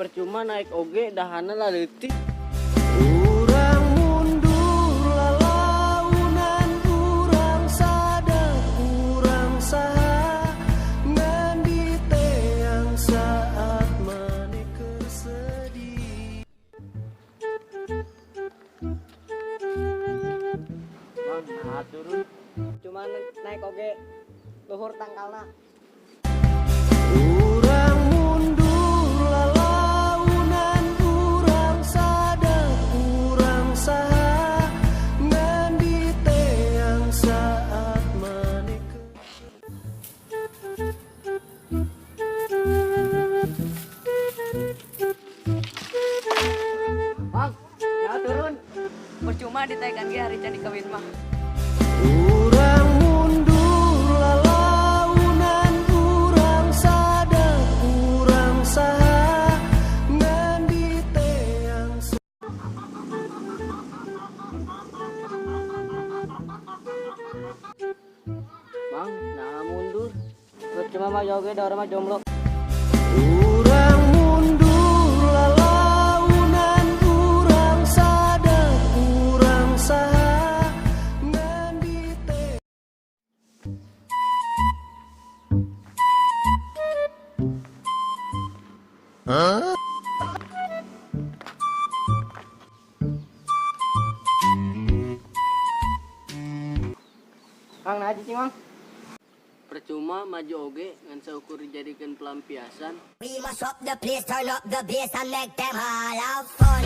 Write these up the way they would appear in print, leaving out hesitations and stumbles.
percuma naik oge dahana lah leutik. Urang mundur lalaunan urang sadar urang saha ngan di teang saat maneh keur sedih. Bang, nah turun. Cuma naik oge luhur tangkalna. Urang mundur lalaunan urang sadar urang saha ngan di teang saat maneh Bang, ya turun. Percuma ditaikkan ge hari can dikawin mah. urang mundur lalaunan urang sadar urang saha ngan di teang Bang, nah mundur. Percuma mah oge da urang mah jomblo. urang mundur lalaunan urang sadar urang saha ngan di teang Kang nah cicing Mang. Percuma maju oge ngan saukur dijadikeun pelampiasan. We must up the place, turn up the bass and make them all have fun.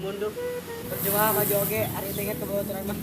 Mundur. Percuma maju oge hari teh ke bawah turun mah.